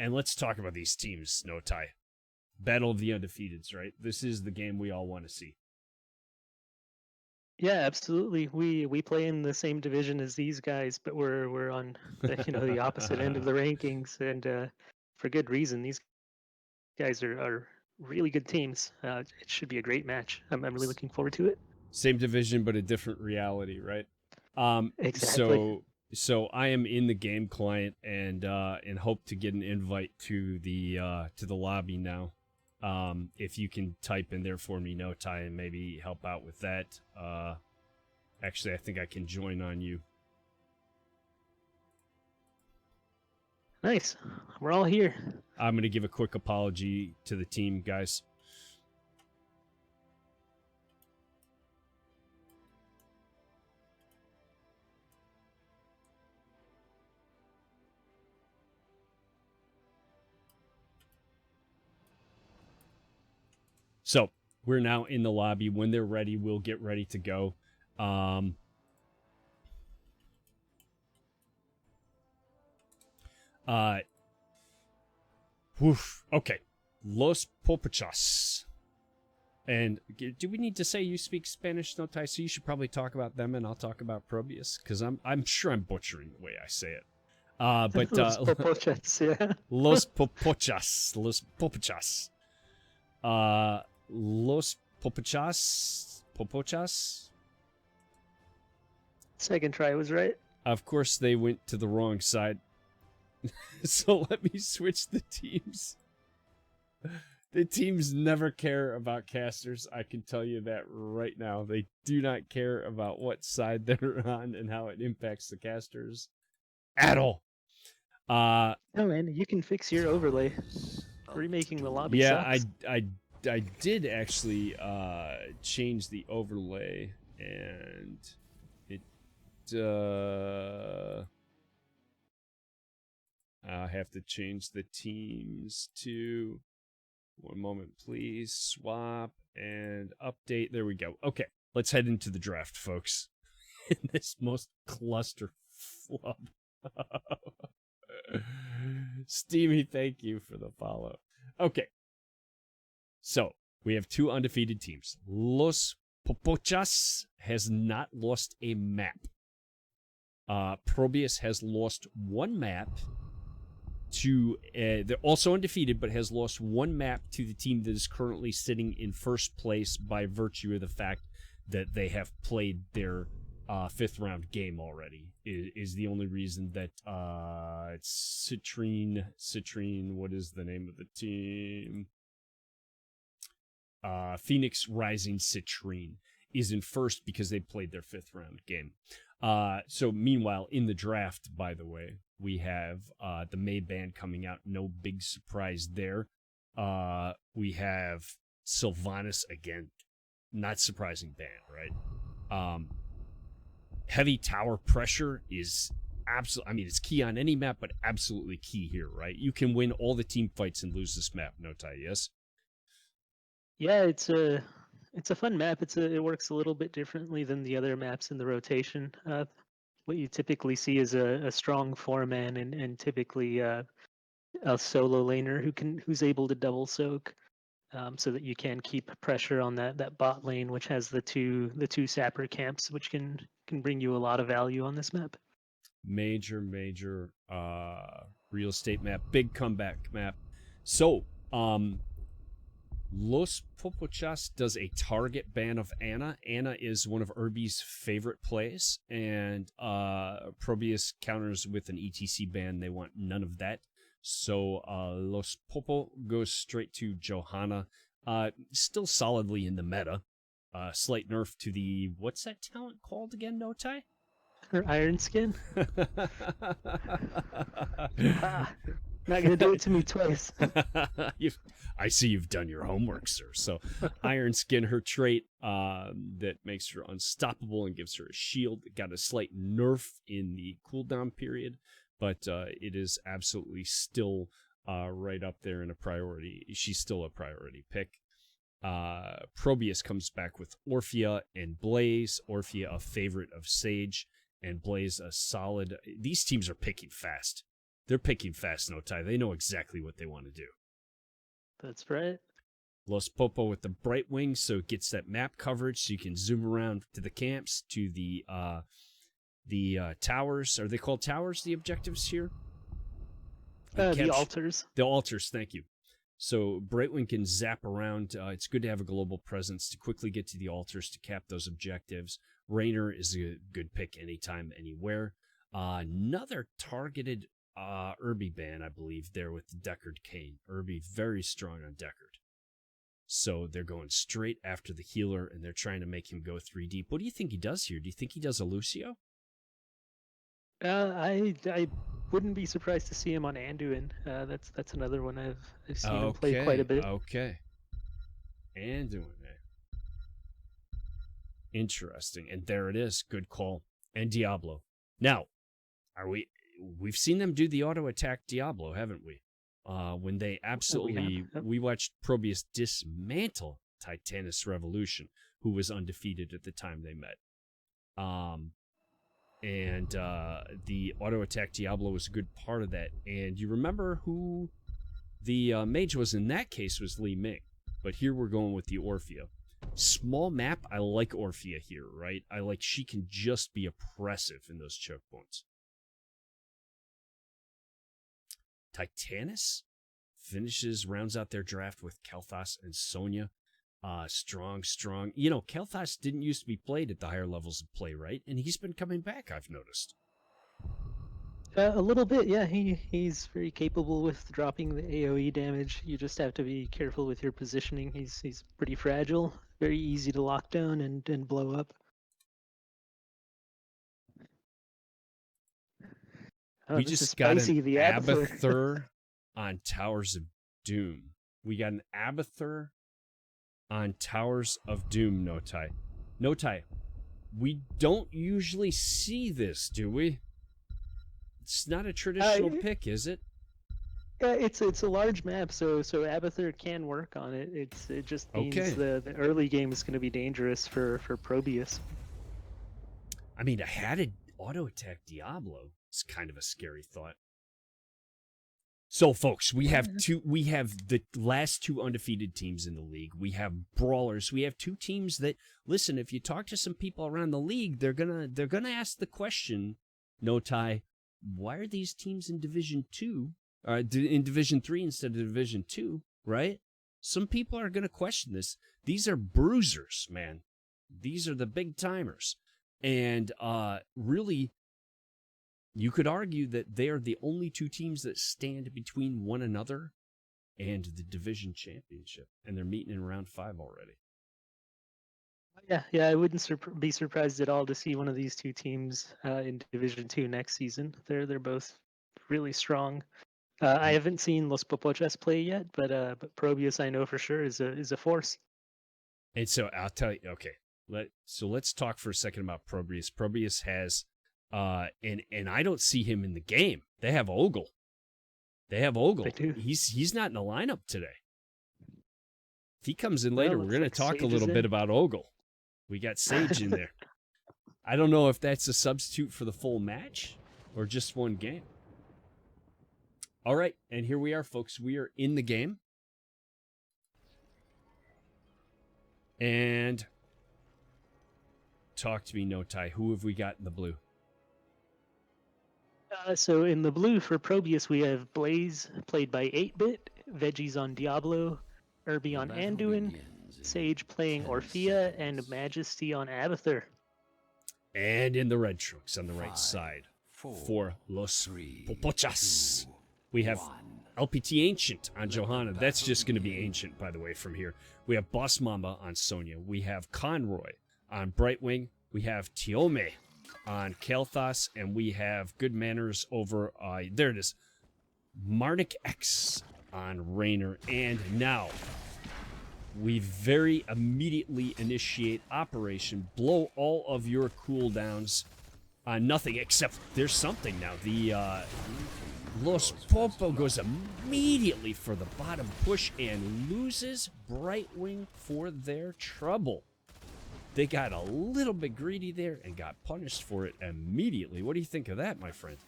And let's talk about these teams, No Tie. Battle of the Undefeateds, right? This is the game we all want to see. Yeah, absolutely. We play in the same division as these guys, but we're on the opposite end of the rankings, and for good reason. These guys are really good teams. It should be a great match. I'm really looking forward to it. Same division, but a different reality, right? Exactly. So I am in the game client and hope to get an invite to the lobby now. If you can type in there for me, No Tie, and maybe help out with that. Actually, I think I can join on you. Nice. We're all here. I'm going to give a quick apology to the team, guys. So we're now in the lobby. When they're ready, we'll get ready to go. Okay. Los Popochas. And do we need to say you speak Spanish, No Tai? So you should probably talk about them, and I'll talk about ProBUs, because I'm sure I'm butchering the way I say it. But Los Popochas, yeah. Los Popochas. Los Popochas. Los Popochas. Second try was right. Of course, they went to the wrong side. So let me switch the teams. The teams never care about casters. I can tell you that right now. They do not care about what side they're on and how it impacts the casters at all. No, man, you can fix your overlay. Remaking the lobby sucks. I did actually change the overlay, and it I have to change the teams to, one moment please, swap and update. There we go. Okay, let's head into the draft, folks. In this most cluster flub. Steamy, thank you for the follow. Okay. So, we have two undefeated teams. Los Popochas has not lost a map. ProBUs has lost one map to, they're also undefeated, but has lost one map to the team that is currently sitting in first place by virtue of the fact that they have played their fifth round game already, is the only reason that it's Citrine, what is the name of the team? Phoenix Rising Citrine is in first because they played their fifth round game. So meanwhile, in the draft, by the way, we have the May band coming out. No big surprise there. We have Sylvanas again. Not surprising band, right? Heavy tower pressure is absolutely, I mean, it's key on any map, but absolutely key here, right? You can win all the team fights and lose this map, No Tai, yes? Yeah, it's a fun map. It works a little bit differently than the other maps in the rotation. What you typically see is a strong four-man and typically a solo laner who's able to double soak, so that you can keep pressure on that bot lane, which has the two sapper camps, which can bring you a lot of value on this map. Major real estate map, big comeback map. So, Los Popochas does a target ban of Ana. Ana is one of Irby's favorite plays, and ProBUs counters with an ETC ban. They want none of that. So Los Popo goes straight to Johanna. Still solidly in the meta. Slight nerf to the, what's that talent called again, No Tai? Her Iron Skin. Not gonna do it to me twice. I see you've done your homework, sir. So, Iron Skin, her trait that makes her unstoppable and gives her a shield. It got a slight nerf in the cooldown period, but it is absolutely still right up there in a priority. She's still a priority pick. ProBUs comes back with Orphea and Blaze. Orphea, a favorite of Sage, and Blaze, a solid. These teams are picking fast. They're picking fast, no tie. They know exactly what they want to do. That's right. Los Popo with the bright wing, so it gets that map coverage, so you can zoom around to the camps, to the towers. Are they called towers, the objectives here? The altars. The altars, thank you. So Brightwing can zap around. It's good to have a global presence to quickly get to the altars to cap those objectives. Raynor is a good pick anytime, anywhere. Another targeted Irby ban, I believe, there with the Deckard Kane. Irby very strong on Deckard. So they're going straight after the healer, and they're trying to make him go 3 deep. What do you think he does here? Do you think he does a Lucio? I wouldn't be surprised to see him on Anduin. That's another one I've seen him play quite a bit. Okay. Anduin. Interesting. And there it is. Good call. And Diablo. Now, we've seen them do the auto attack Diablo, haven't we? When they absolutely, we watched ProBUs dismantle Titanus Revolution, who was undefeated at the time they met. And the auto attack Diablo was a good part of that. And you remember who the mage was in that case was Li Ming. But here we're going with the Orphea. Small map, I like Orphea here, right? I like she can just be oppressive in those choke points. Titanus rounds out their draft with Kel'Thas and Sonya. Strong. You know, Kel'Thas didn't used to be played at the higher levels of play, right? And he's been coming back, I've noticed. A little bit, yeah. He's very capable with dropping the AoE damage. You just have to be careful with your positioning. He's pretty fragile, very easy to lock down and blow up. We just got an Abathur on Towers of Doom. We got an Abathur on Towers of Doom, Notai. Notai, we don't usually see this, do we? It's not a traditional pick, is it? It's a large map, so Abathur can work on it. It just means the early game is going to be dangerous for ProBUs. I mean, I had an auto attack Diablo. It's kind of a scary thought. So, folks, we have the last 2 undefeated teams in the league. We have brawlers. We have 2 teams that, listen, if you talk to some people around the league, they're gonna ask the question, Notai, why are these teams in Division 2, in Division 3 instead of Division 2, right? Some people are gonna question this. These are bruisers, man. These are the big timers, and really. You could argue that they are the only 2 teams that stand between one another and the division championship, and they're meeting in round 5 already. Yeah, I wouldn't be surprised at all to see one of these 2 teams in Division 2 next season. They're both really strong. I haven't seen Los Popochas play yet, but ProBUs I know for sure is a force. And so I'll tell you. Okay, let's talk for a second about ProBUs. ProBUs has. And I don't see him in the game. They have Ogle. They do. He's not in the lineup today. If he comes in later, we're going to talk a little bit about Ogle. We got Sage in there. I don't know if that's a substitute for the full match or just one game. All right, and here we are, folks. We are in the game. And talk to me, Notai. Who have we got in the blue? So in the blue for ProBUs, we have Blaze, played by 8-Bit, Veggies on Diablo, Irby on Anduin, Sage playing Orphea, and Majesty on Abathur. And in the red trunks on the right side, for Los Popochas, we have LPT Ancient on Johanna. That's just going to be Ancient, by the way, from here. We have Boss Mamba on Sonya. We have Conroy on Brightwing. We have Tiome on Kel'Thas, and we have Good Manners over, there it is, Marnik X on Raynor. And now, we very immediately initiate Operation Blow all of your cooldowns on nothing, except there's something now. The Los Popo goes immediately for the bottom push and loses Brightwing for their trouble. They got a little bit greedy there and got punished for it immediately. What do you think of that, my friend?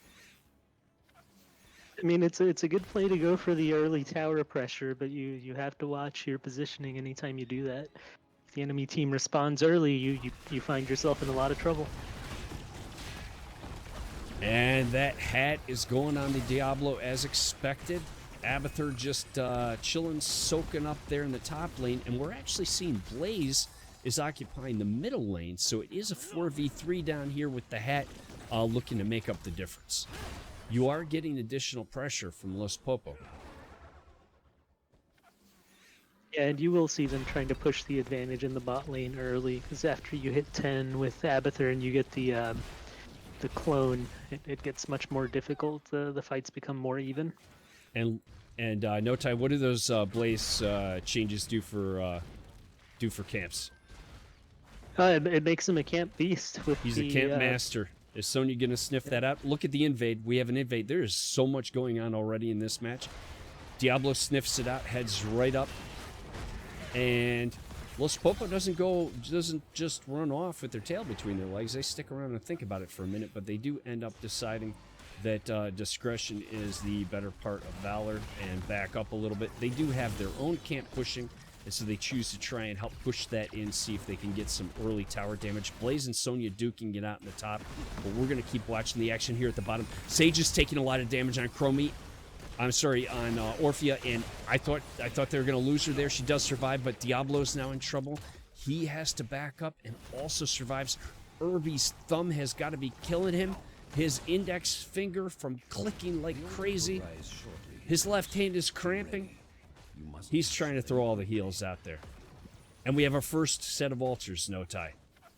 I mean, it's a good play to go for the early tower pressure, but you have to watch your positioning anytime you do that. If the enemy team responds early, you find yourself in a lot of trouble. And that hat is going on the Diablo as expected. Abathur just chilling, soaking up there in the top lane, and we're actually seeing Blaze is occupying the middle lane, so it is a 4v3 down here with the hat looking to make up the difference. You are getting additional pressure from Los Popo. Yeah, and you will see them trying to push the advantage in the bot lane early, because after you hit 10 with Abathur and you get the clone, it gets much more difficult. The fights become more even. And Notai, what do those Blaze changes do for camps? It makes him a camp beast with He's the, a camp master. Is Sonya going to sniff that out? Look at the invade. We have an invade. There is so much going on already in this match. Diablo sniffs it out, heads right up. And Los Popo doesn't just run off with their tail between their legs. They stick around and think about it for a minute, but they do end up deciding that discretion is the better part of valor and back up a little bit. They do have their own camp pushing, and so they choose to try and help push that in, see if they can get some early tower damage. Blaze and Sonya duking it out in the top, but we're going to keep watching the action here at the bottom. Sage is taking a lot of damage on Chromie. I'm sorry, on Orphea, and I thought they were going to lose her there. She does survive, but Diablo's now in trouble. He has to back up and also survives. Irby's thumb has got to be killing him. His index finger from clicking like crazy. His left hand is cramping. He's trying to throw all the heals out there. And we have our first set of altars, Notai.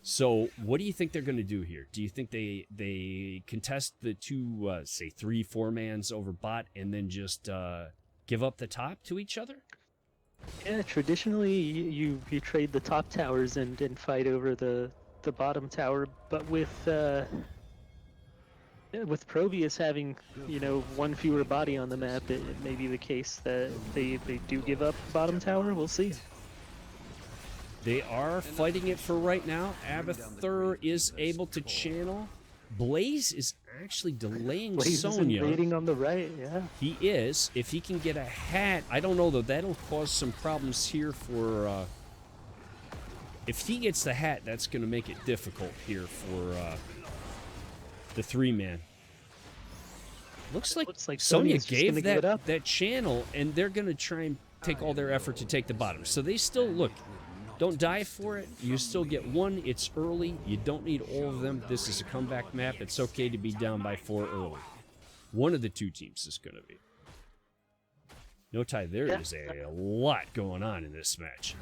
So what do you think they're going to do here? Do you think they contest the two, say, 3-4 mans over bot and then just give up the top to each other? Yeah, traditionally you trade the top towers and fight over the bottom tower, but with ProBUs having, one fewer body on the map, it may be the case that they do give up bottom tower. We'll see. They are fighting it for right now. Abathur is able to channel. Blaze is actually delaying Blaze Sonya. is invading on the right, yeah. He is. If he can get a hat, I don't know though. That'll cause some problems here for. If he gets the hat, that's going to make it difficult here for the 3-man. Looks like Sonya gave that channel, and they're going to try and take all their effort to take the bottom. So they still look. Don't die for it. You still get one. It's early. You don't need all of them. This is a comeback map. It's okay to be down by 4 early. One of the two teams is going to be. Notai, there is a lot going on in this match.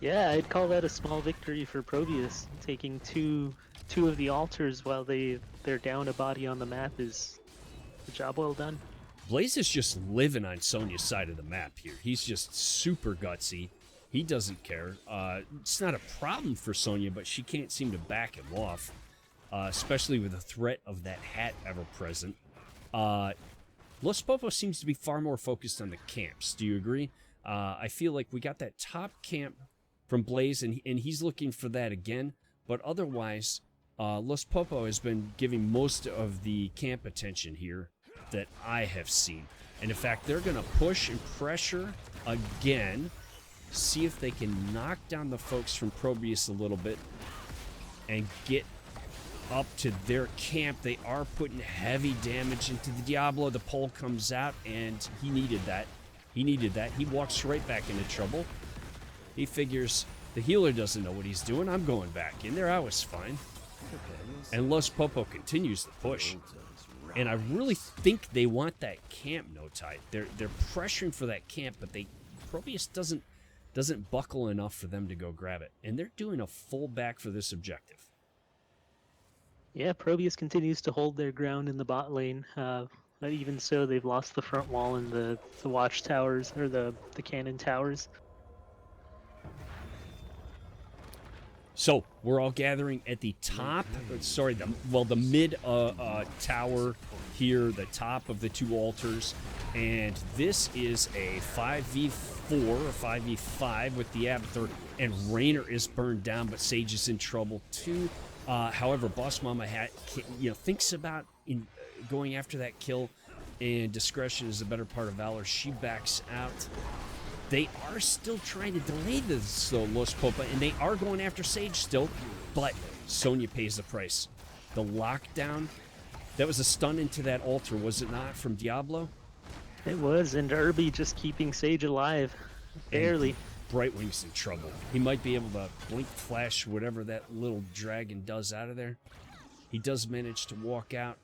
Yeah, I'd call that a small victory for ProBUs. Taking two of the altars while they're down a body on the map is a job well done. Blaze is just living on Sonya's side of the map here. He's just super gutsy. He doesn't care. It's not a problem for Sonya, but she can't seem to back him off, especially with the threat of that hat ever present. Los Popo seems to be far more focused on the camps. Do you agree? I feel like we got that top camp from Blaze, and he's looking for that again. But otherwise, Los Popo has been giving most of the camp attention here that I have seen. And in fact, they're going to push and pressure again, see if they can knock down the folks from ProBUs a little bit and get up to their camp. They are putting heavy damage into the Diablo. The pole comes out, and he needed that. He walks right back into trouble. He figures the healer doesn't know what he's doing. I'm going back in there. I was fine. And Los Popo continues the push. And I really think they want that camp, Notai. They're pressuring for that camp, but ProBUs doesn't buckle enough for them to go grab it. And they're doing a full back for this objective. Yeah, ProBUs continues to hold their ground in the bot lane. But even so, they've lost the front wall and the watch towers, or the cannon towers. So we're all gathering at the top. Sorry, the mid tower here, the top of the two altars, and this is a 5v4 or 5v5 with the Abathur, and Raynor is burned down, but Sage is in trouble too. However, Boss Mama thinks about going after that kill, and discretion is a better part of valor. She backs out. They are still trying to delay this Los Popa, and they are going after Sage still, but Sonya pays the price. The lockdown, that was a stun into that altar, was it not, from Diablo? It was, and Irby just keeping Sage alive. Barely. Brightwing's in trouble. He might be able to blink flash whatever that little dragon does out of there. He does manage to walk out.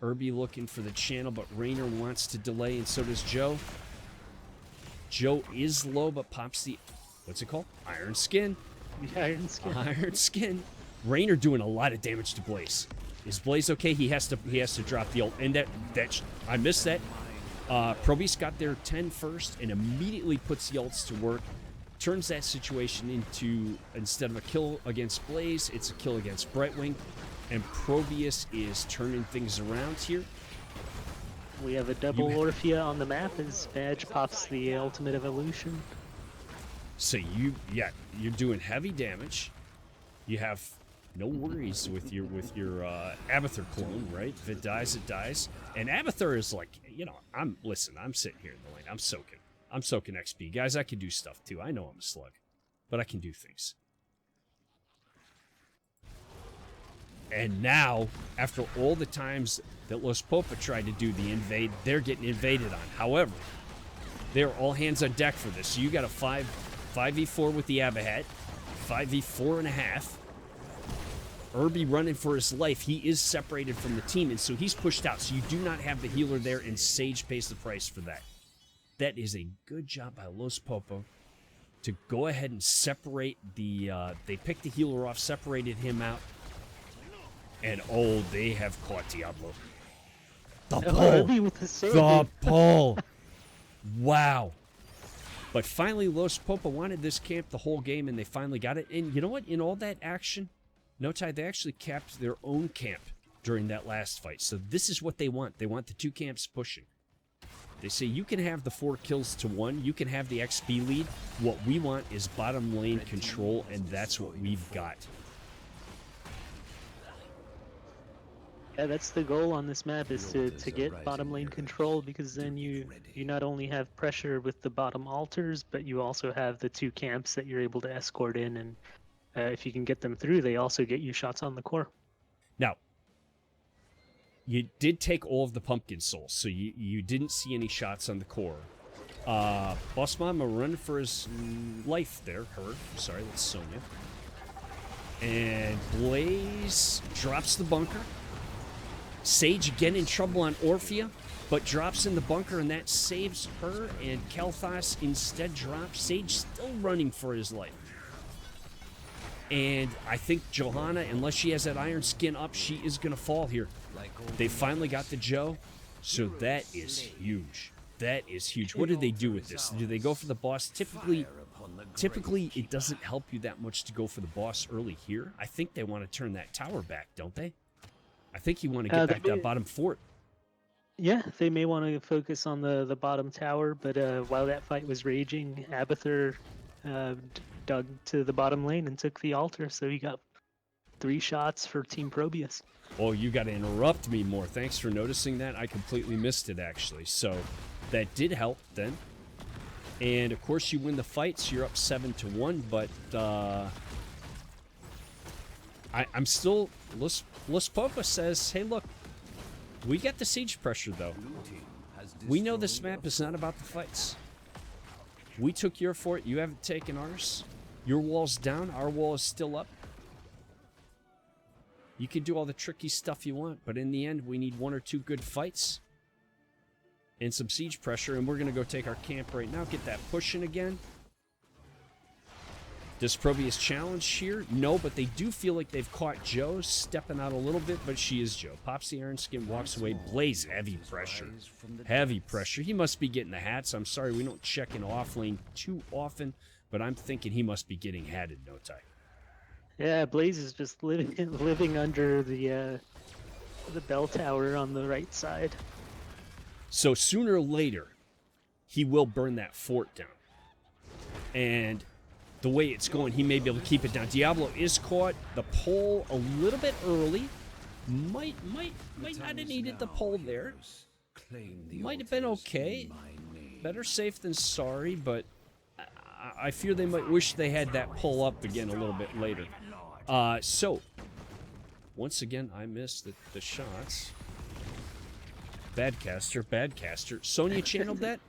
Irby looking for the channel, but Raynor wants to delay, and so does Joe. Joe is low, but pops the, what's it called? Iron Skin. The Iron Skin. Iron Skin. Raynor doing a lot of damage to Blaze. Is Blaze okay? He has to drop the ult, and I missed that. ProBUs got their 10 first and immediately puts the ults to work. Turns that situation into, instead of a kill against Blaze, it's a kill against Brightwing. And ProBUs is turning things around here. We have a double Orphea on the map as Badge pops the ultimate evolution. So you're doing heavy damage. You have no worries with your Abathur clone, right? If it dies, it dies. And Abathur is like, I'm sitting here in the lane. I'm soaking XP. Guys, I can do stuff too. I know I'm a slug, but I can do things. And now, after all the times that Los Popa tried to do the invade, they're getting invaded on. However, they're all hands on deck for this. So you got a 5v4 with the Abahat, 5v4.5. Irby running for his life. He is separated from the team, and so he's pushed out. So you do not have the healer there, and Sage pays the price for that. That is a good job by Los Popo to go ahead and separate the... they picked the healer off, separated him out, and oh, they have caught Diablo. The pull! The pull! Wow. But finally, Los Popo wanted this camp the whole game, and they finally got it. And you know what? In all that action, Notai, they actually capped their own camp during that last fight. So this is what they want. They want the two camps pushing. They say you can have the 4 kills to 1. You can have the XP lead. What we want is bottom lane control, and that's what we've got. Yeah, that's the goal on this map, is to get bottom lane control, because then you not only have pressure with the bottom altars, but you also have the 2 camps that you're able to escort in, and if you can get them through, they also get you shots on the core. Now, you did take all of the pumpkin souls, so you didn't see any shots on the core. Boss Mama running for his life there. Sorry, that's Sonya. And Blaze drops the bunker. Sage again in trouble on Orphea, but drops in the bunker, and that saves her, and Kalthas instead drops. Sage still running for his life. And I think Johanna, unless she has that iron skin up, she is going to fall here. They finally got the Joe, so that is huge. That is huge. What do they do with this? Do they go for the boss? Typically, it doesn't help you that much to go for the boss early here. I think they want to turn that tower back, don't they? I think you want to get back that bottom fort. Yeah, they may want to focus on the bottom tower, but while that fight was raging, Abathur dug to the bottom lane and took the altar, so he got 3 shots for Team ProBUs. Oh, you got to interrupt me more. Thanks for noticing that. I completely missed it, actually. So that did help then. And, of course, you win the fight, so you're up 7-1, but I'm still... Los Popa says, hey, look, we got the siege pressure, though. We know this map is not about the fights. We took your fort. You haven't taken ours. Your wall's down. Our wall is still up. You can do all the tricky stuff you want, but in the end, we need 1 or 2 good fights and some siege pressure, and we're going to go take our camp right now, get that pushing again. Does ProBUs challenge here? No, but they do feel like they've caught Joe stepping out a little bit, but she is Joe. Pops the iron skin, walks away. Blaze, heavy pressure. Heavy pressure. He must be getting the hats. I'm sorry, we don't check in off lane too often, but I'm thinking he must be getting hatted, Notai. Yeah, Blaze is just living under the bell tower on the right side. So sooner or later, he will burn that fort down. And the way it's going, he may be able to keep it down. Diablo is caught. The pull a little bit early. Might not have needed the pull there. Might have been okay. Better safe than sorry, but I fear they might wish they had that pull up again a little bit later. So, once again, I missed the shots. Bad caster. Sonya channeled that?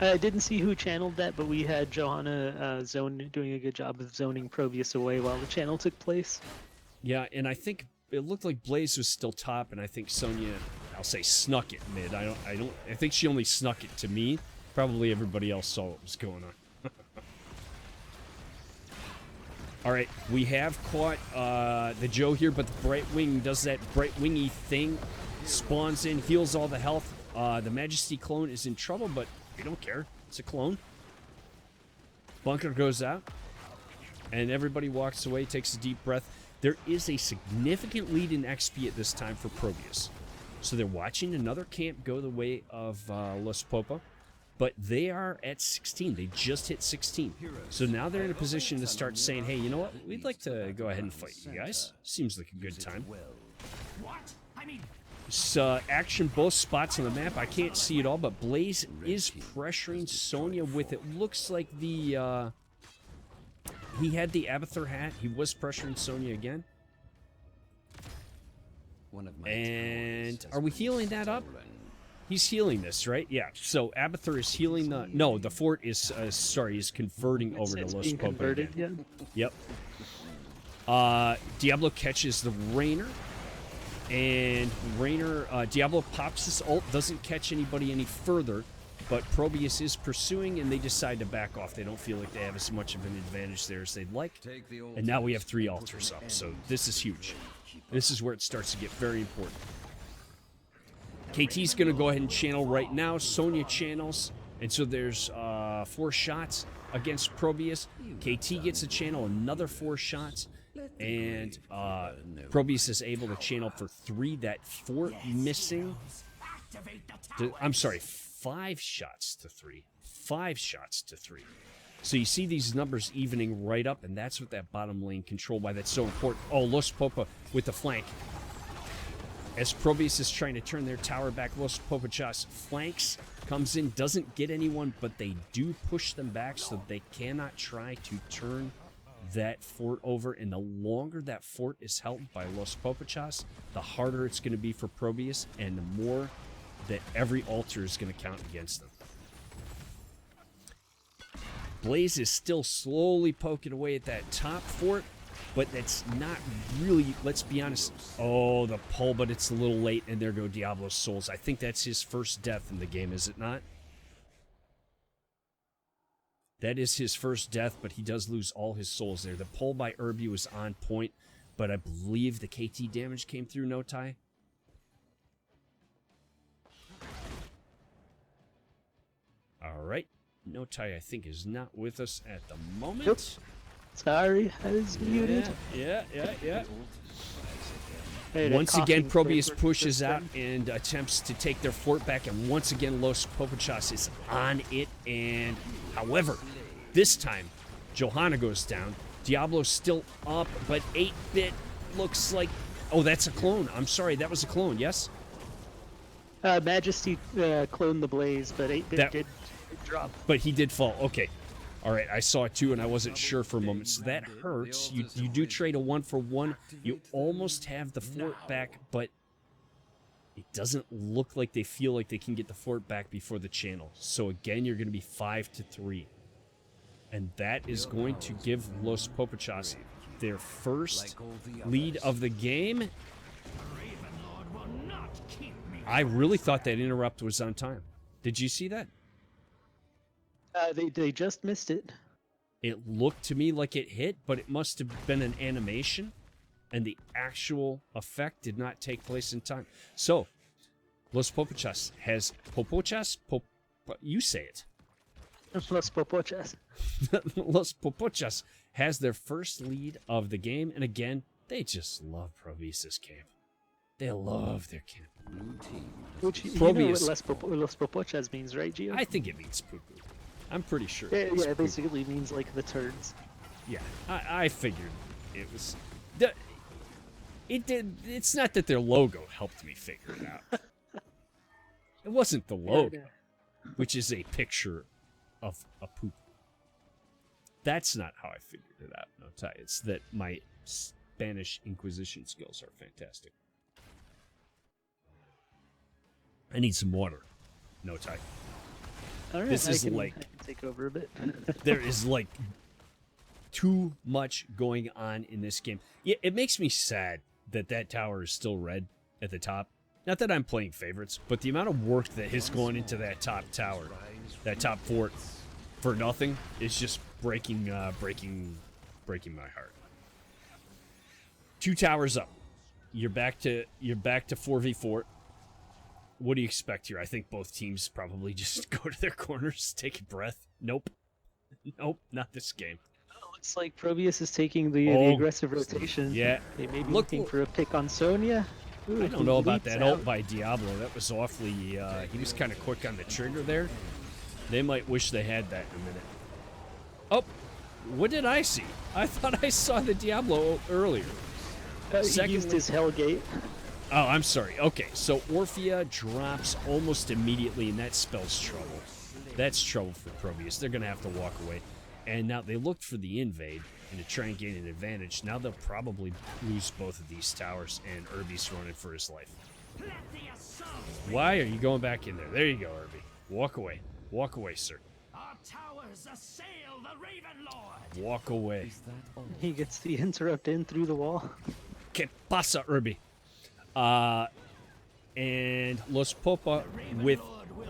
I didn't see who channeled that, but we had Johanna doing a good job of zoning ProBUs away while the channel took place. Yeah, and I think it looked like Blaze was still top, and I think Sonya, I'll say, snuck it mid. I think she only snuck it to me. Probably everybody else saw what was going on. All right, we have caught the Joe here, but the Brightwing does that Brightwingy thing, spawns in, heals all the health. The Majesty clone is in trouble, but we don't care. It's a clone. Bunker goes out, and everybody walks away, takes a deep breath. There is a significant lead in XP at this time for ProBUs. So they're watching another camp go the way of Los Popochas, but they are at 16. They just hit 16. So now they're in a position to start saying, hey, you know what? We'd like to go ahead and fight you guys. Seems like a good time. It's action both spots on the map. I can't see it all, but Blaze is pressuring Sonya with it. Looks like the... he had the Abathur hat. He was pressuring Sonya again. And are we healing that up? He's healing this, right? Yeah. So Abathur is healing the... No, the fort is... sorry, is converting over to Los Popochas. Yeah. Yep. Diablo catches the Rainer. And Rainer... Diablo pops his ult. Doesn't catch anybody any further. But ProBUs is pursuing, and they decide to back off. They don't feel like they have as much of an advantage there as they'd like. And now we have 3 altars up, so this is huge. This is where it starts to get very important. KT's going to go ahead and channel right now. Sonya channels, and so there's 4 shots against ProBUs. KT gets a channel, another 4 shots, and ProBUs is able to channel for 3. That fort missing... I'm sorry, 5 shots to 3. 5 shots to 3. So you see these numbers evening right up, and that's what that bottom lane control, why that's so important. Oh, Los Popochas with the flank. As ProBUs is trying to turn their tower back, Los Popochas flanks, comes in, doesn't get anyone, but they do push them back so they cannot try to turn that fort over. And the longer that fort is held by Los Popochas, the harder it's going to be for ProBUs, and the more that every altar is going to count against them. Blaze is still slowly poking away at that top fort, but that's not really, let's be honest. Oh, the pull, but it's a little late, and there go Diablo's souls. I think that's his first death in the game, is it not? That is his first death, but he does lose all his souls there. The pull by Urbu was on point, but I believe the KT damage came through, no tie. All right. No tie, I think, is not with us at the moment. Yep. Sorry, I was muted. Yeah. Hey, once again, ProBUs pushes out and attempts to take their fort back, and once again, Los Popochas is on it. And however, this time, Johanna goes down. Diablo's still up, but 8-bit looks like... Oh, that's a clone. I'm sorry, that was a clone, yes? Majesty cloned the Blaze, but 8-bit did drop. But he did fall. Okay. All right, I saw it too, and I wasn't sure for a moment. So that hurts. You do trade a 1-for-1. You almost have the fort back, but it doesn't look like they feel like they can get the fort back before the channel. So again, you're going to be 5-3. And that is going to give Los Popochas their first lead of the game. I really thought that interrupt was on time. Did you see that? They just missed it. It looked to me like it hit, but it must have been an animation, and the actual effect did not take place in time. So, Los Popochas has... you say it. Los Popochas. Los Popochas has their first lead of the game, and again, they just love ProBUs' camp. They love their camp. Which, you know what Los Popochas means, right, Gio? I think it means poo-poo. I'm pretty sure. Yeah, it basically means like the turds. Yeah, I figured it was... It did. It's not that their logo helped me figure it out. It wasn't the logo, which is a picture of a poop. That's not how I figured it out, no tie. It's that my Spanish Inquisition skills are fantastic. I need some water. No tie. All right, This is I like can take over a bit. there is like too much going on in this game. Yeah, it makes me sad that that tower is still red at the top. Not that I'm playing favorites, but the amount of work that has gone into that top tower, that top fort, for nothing is just breaking my heart. 2 towers up. You're back to 4v4. What do you expect here? I think both teams probably just go to their corners, take a breath. Nope. Nope, not this game. Looks like ProBUs is taking the aggressive rotation. Yeah. They may be looking for a pick on Sonya. Ooh, I don't know about that ult by Diablo. That was awfully... he was kind of quick on the trigger there. They might wish they had that in a minute. Oh, what did I see? I thought I saw the Diablo ult earlier. He used his Hellgate. Oh, I'm sorry. Okay, so Orphea drops almost immediately, and that spells trouble. That's trouble for ProBUs. They're going to have to walk away. And now they looked for the invade and to try and gain an advantage. Now they'll probably lose both of these towers, and Irby's running for his life. Why are you going back in there? There you go, Irby. Walk away. Walk away, sir. Our towers assail the Raven Lord. Walk away. He gets the interrupt in through the wall. Que pasa, Irby? And Los Popa, with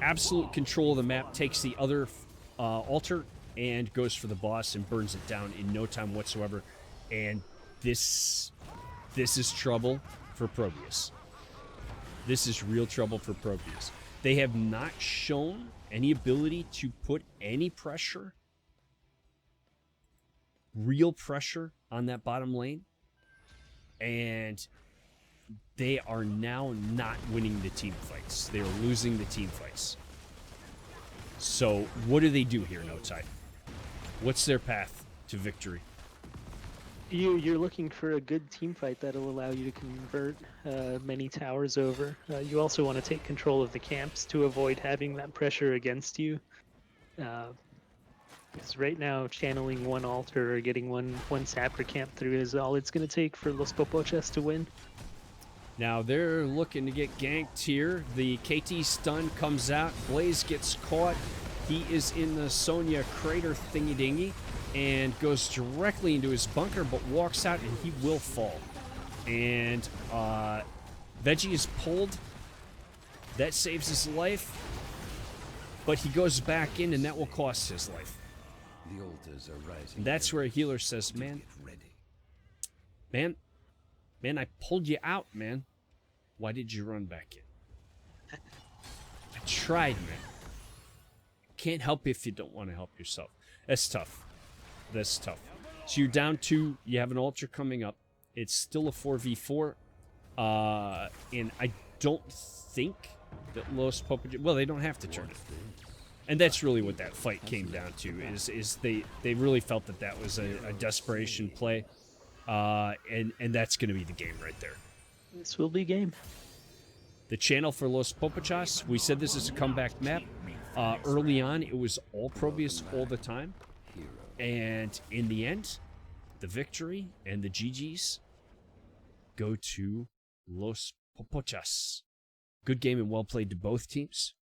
absolute control of the map, takes the other altar and goes for the boss and burns it down in no time whatsoever. And this is trouble for ProBUs. This is real trouble for ProBUs. They have not shown any ability to put any pressure, real pressure, on that bottom lane. And they are now not winning the team fights. They are losing the team fights. So what do they do here, No Tie? What's their path to victory? You're looking for a good team fight that'll allow you to convert many towers over. You also want to take control of the camps to avoid having that pressure against you. Because right now, channeling one altar or getting one sapper camp through is all it's going to take for Los Popochas to win. Now they're looking to get ganked here. The KT stun comes out. Blaze gets caught. He is in the Sonya crater thingy-dingy and goes directly into his bunker, but walks out and he will fall. And Veggie is pulled. That saves his life. But he goes back in and that will cost his life. The altars are rising. And that's where a healer says, man, I pulled you out, man. Why did you run back in? I tried, man. Can't help if you don't want to help yourself. That's tough. That's tough. So you're down 2. You have an altar coming up. It's still a 4v4. And I don't think that Los Popochas... Well, they don't have to turn it. And that's really what that fight came down to, is they really felt that that was a desperation play. And that's going to be the game right there. This will be game. The channel for Los Popochas, we said this is a comeback map. Early on, it was all ProBUs all the time. And in the end, the victory and the GGs go to Los Popochas. Good game and well played to both teams.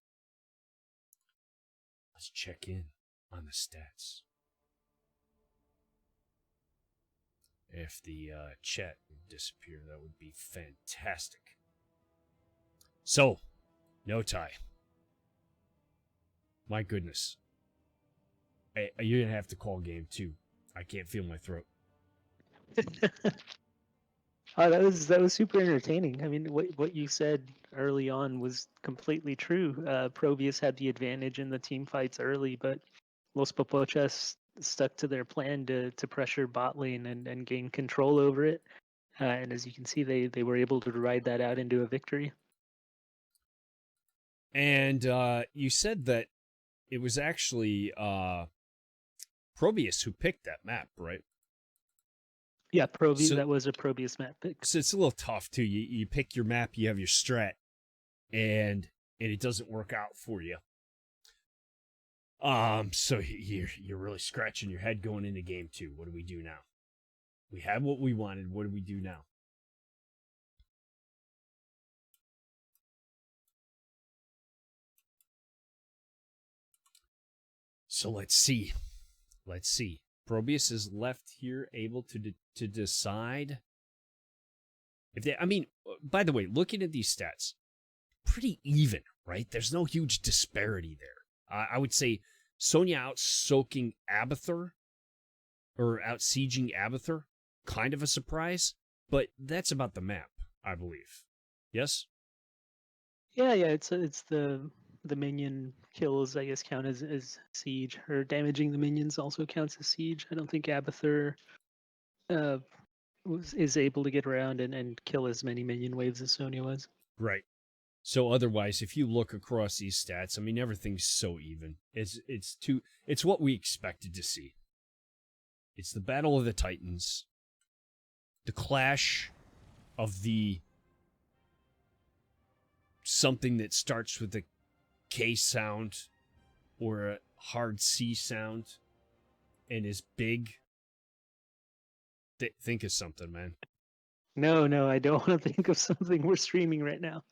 Let's check in on the stats. If the chat would disappear, that would be fantastic. So, No Tie. My goodness. Hey, you're going to have to call game 2. I can't feel my throat. Oh, that was super entertaining. I mean, what you said early on was completely true. ProBUs had the advantage in the team fights early, but Los Popochas stuck to their plan to pressure bot lane and gain control over it. And as you can see, they were able to ride that out into a victory. And you said that it was actually ProBUs who picked that map, right? Yeah, ProBUs. So- That was a ProBUs map pick. So it's a little tough too. You pick your map, you have your strat, and it doesn't work out for you. So you're really scratching your head going into game 2. What do we do now? We have what we wanted. What do we do now? So let's see. Let's see. ProBUs is left here able to decide if they. I mean, by the way, looking at these stats, pretty even, right? There's no huge disparity there. I would say Sonya out soaking Abathur or out sieging Abathur, kind of a surprise, but that's about the map, I believe. Yes. Yeah, it's the minion kills, I guess, count as siege, or damaging the minions also counts as siege. I don't think Abathur is able to get around and kill as many minion waves as Sonya was. Right. So otherwise, if you look across these stats, I mean, everything's so even. It's what we expected to see. It's the Battle of the Titans, the clash of the something that starts with a K sound or a hard C sound and is big. Think of something, man. No, I don't want to think of something. We're streaming right now.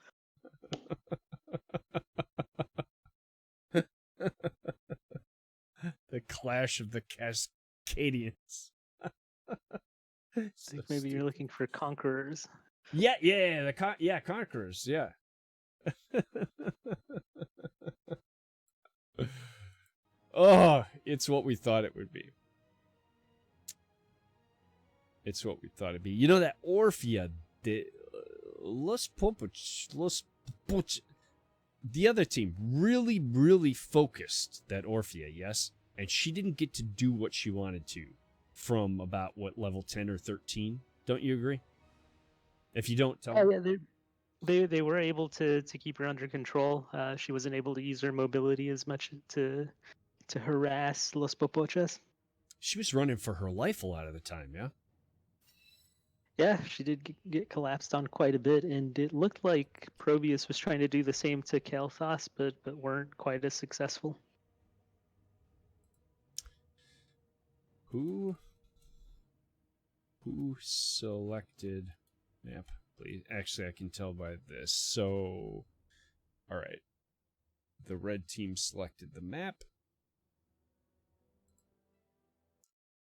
The clash of the Cascadians. I think maybe you're looking for conquerors. Yeah, Conquerors, yeah. Oh, it's what we thought it would be. It's what we thought it'd be. You know that Orphea, Los Popochas, the other team really focused that Orphea, yes? And she didn't get to do what she wanted to from about, level 10 or 13? Don't you agree? If you don't, tell me. Yeah, they were able to keep her under control. She wasn't able to use her mobility as much to harass Los Popochas. She was running for her life a lot of the time, yeah? Yeah, she did get collapsed on quite a bit, and it looked like ProBUs was trying to do the same to Kael'thas, but weren't quite as successful. Who selected map, please? Actually, I can tell by this. So, all right. The red team selected the map.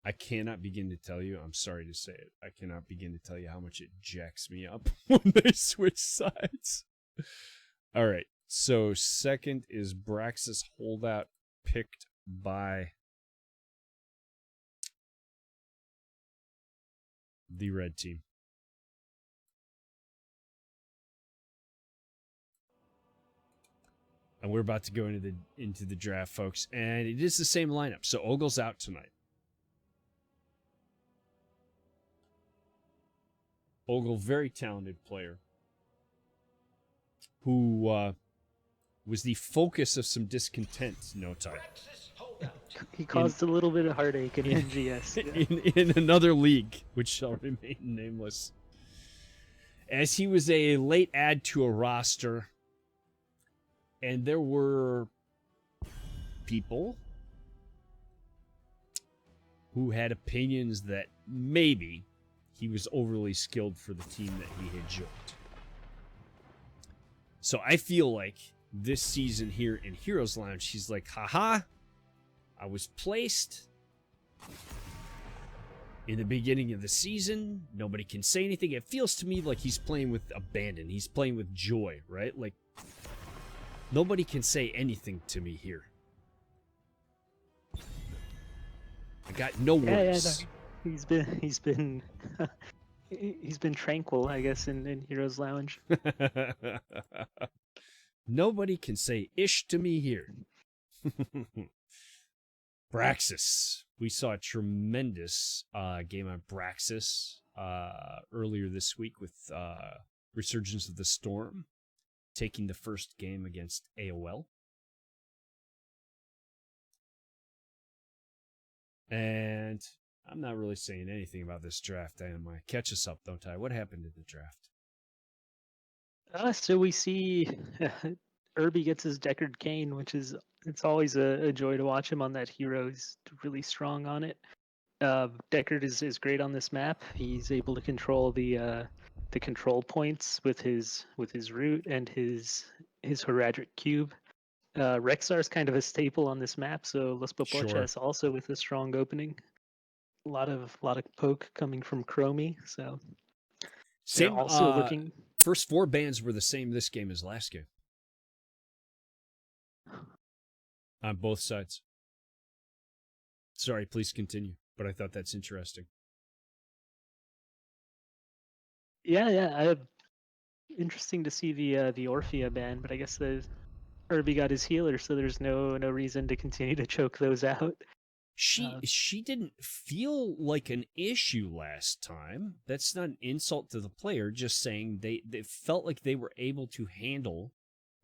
I cannot begin to tell you, I'm sorry to say it, I cannot begin to tell you how much it jacks me up when they switch sides. All right. So, second is Braxis Holdout, picked by the red team. And we're about to go into the draft, folks, and it is the same lineup. So Ogle's out tonight. Ogle, very talented player, who was the focus of some discontent, no time. He caused a little bit of heartache in NGS. In another league, which shall remain nameless. As he was a late add to a roster, and there were people who had opinions that maybe he was overly skilled for the team that he had joined. So I feel like this season here in Heroes Lounge, he's like, haha, I was placed in the beginning of the season. Nobody can say anything. It feels to me like he's playing with abandon. He's playing with joy, right? Like, nobody can say anything to me here. I got no words. Yeah, he's been he's been tranquil, I guess, in Heroes Lounge. Nobody can say ish to me here. Braxis. We saw a tremendous game on Braxis earlier this week with Resurgence of the Storm taking the first game against AOL. And I'm not really saying anything about this draft, am I? Catch us up, don't I? What happened in the draft? So we see Irby gets his Deckard Cain, which is it's always a joy to watch him on that hero. He's really strong on it. Deckard is great on this map. He's able to control the control points with his root and his Heraldric cube. Rexar's kind of a staple on this map, so Los Popochas also with a strong opening. A lot of poke coming from Chromie, so Same. they're also looking. First 4 bans were the same this game as last game. On both sides. Sorry, please continue. But I thought that's interesting. Yeah. Interesting to see the Orphea ban, but I guess the Irby got his healer, so there's no reason to continue to choke those out. She didn't feel like an issue last time. That's not an insult to the player, just saying they felt like they were able to handle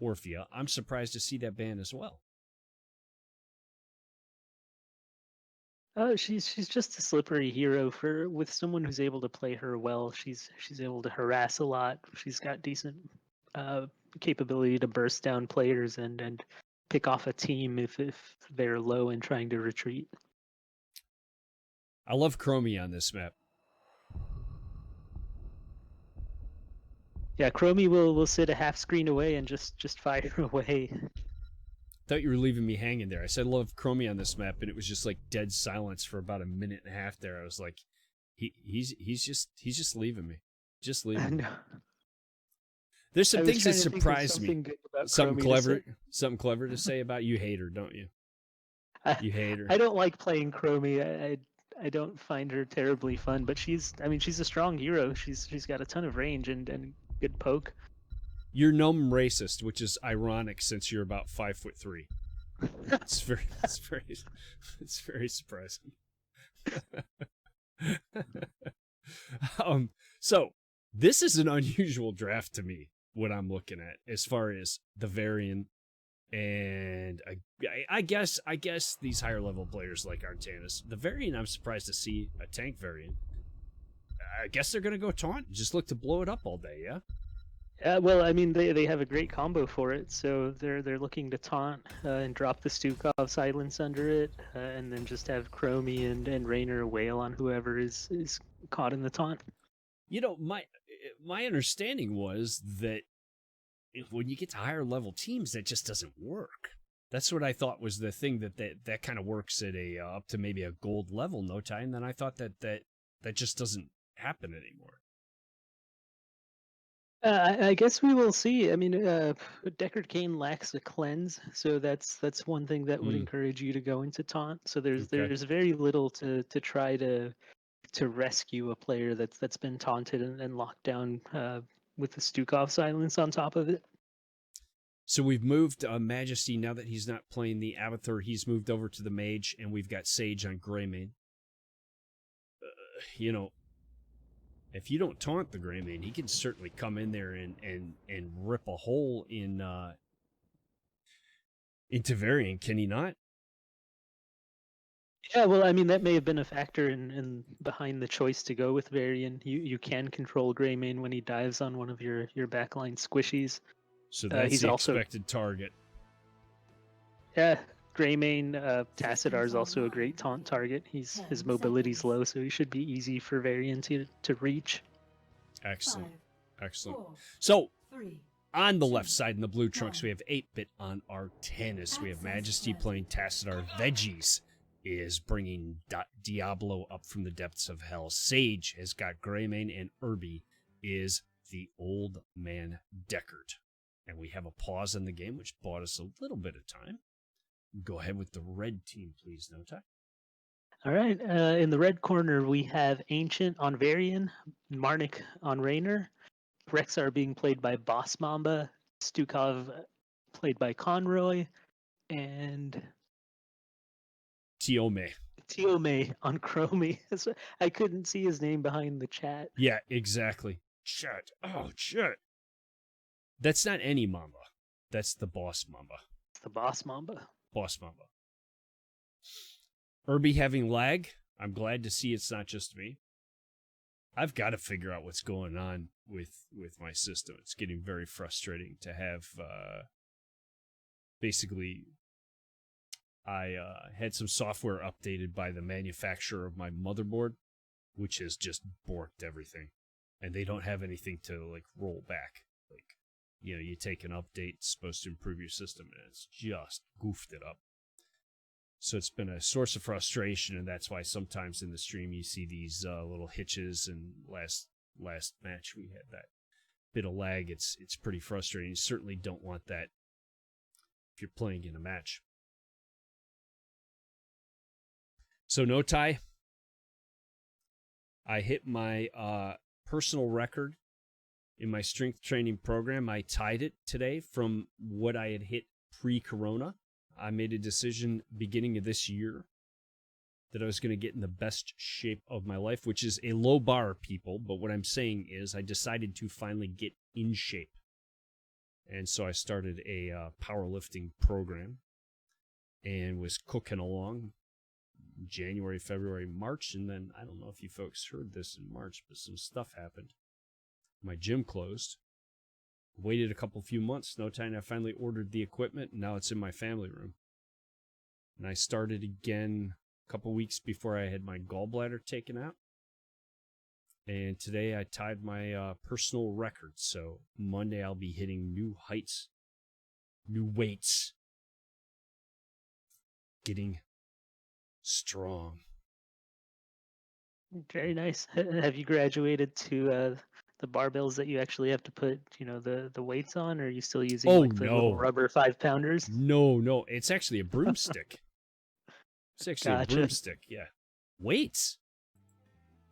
Orphea. I'm surprised to see that ban as well. She's just a slippery hero with someone who's able to play her well. She's able to harass a lot. She's got decent capability to burst down players and pick off a team if they're low and trying to retreat. I love Chromie on this map. Yeah, Chromie will sit a half screen away and just fire away. Thought you were leaving me hanging there. I said I love Chromie on this map, and it was just like dead silence for about a minute and a half there. I was like, he's just leaving me. Just leaving me. There's some things that surprised me. Something clever to say about you. Hate her, don't you? You hate her. I don't like playing Chromie. I don't find her terribly fun, but she's a strong hero. She's got a ton of range and good poke. You're numb racist, which is ironic since you're about 5'3". It's very surprising. So this is an unusual draft to me. What I'm looking at as far as the variant, and I guess these higher level players like Artanis, the variant I'm surprised to see a tank variant. I guess they're gonna go taunt, just look to blow it up all day, yeah. Well, I mean, they have a great combo for it, so they're looking to taunt and drop the Stukov silence under it, and then just have Chromie and Raynor wail on whoever is caught in the taunt. You know, my understanding was that when you get to higher level teams, that just doesn't work. That's what I thought was the thing that kind of works at a up to maybe a gold level, no time. Then I thought that just doesn't happen anymore. I guess we will see. I mean, Deckard Cain lacks a cleanse, so that's one thing that would encourage you to go into taunt. So there's very little to try to rescue a player that's been taunted and locked down with the Stukov silence on top of it. So we've moved Majesty, now that he's not playing the Avatar, he's moved over to the Mage, and we've got Sage on Greymane. You know, if you don't taunt the Greymane, he can certainly come in there and rip a hole into Varian, can he not? Yeah, well, I mean, that may have been a factor in behind the choice to go with Varian. You can control Greymane when he dives on one of your backline squishies. So that's he's the also expected target. Yeah, Greymane, Tassadar is also a great taunt target. His mobility's low, so he should be easy for Varian to reach. Excellent. So, on the left side in the blue trunks, we have 8-bit on Artanis. We have Majesty playing Tassadar. Veggies is bringing Diablo up from the depths of hell. Sage has got Greymane, and Irby is the old man Deckard. And we have a pause in the game, which bought us a little bit of time. Go ahead with the red team, please, Nota. All right. In the red corner, we have Ancient on Varian, Marnik on Raynor, Rexar being played by Boss Mamba, Stukov played by Conroy, and Tiome on Chromie. I couldn't see his name behind the chat. Yeah, exactly. Chat. Oh, shit. That's not any Mamba. That's the Boss Mamba. It's the Boss Mamba. Boss Mamba. Irby having lag. I'm glad to see it's not just me. I've got to figure out what's going on with my system. It's getting very frustrating to have, basically, I had some software updated by the manufacturer of my motherboard, which has just borked everything. And they don't have anything to, like, roll back. Like, you know, you take an update, it's supposed to improve your system, and it's just goofed it up. So it's been a source of frustration, and that's why sometimes in the stream you see these little hitches. And last match we had that bit of lag. It's pretty frustrating. You certainly don't want that if you're playing in a match. So no tie. I hit my personal record in my strength training program. I tied it today from what I had hit pre-corona. I made a decision beginning of this year that I was going to get in the best shape of my life, which is a low bar, people. But what I'm saying is I decided to finally get in shape. And so I started a powerlifting program and was cooking along January, February, March. And then I don't know if you folks heard this in March, but some stuff happened. My gym closed. Waited a few months, no time. I finally ordered the equipment, and now it's in my family room. And I started again a couple weeks before I had my gallbladder taken out. And today I tied my personal record. So Monday I'll be hitting new heights, new weights, getting strong. Very nice. Have you graduated to the barbells that you actually have to put, the weights on, or are you still using the little rubber 5-pounders? No, it's actually a broomstick. It's actually Gotcha. a broomstick, yeah. Weights?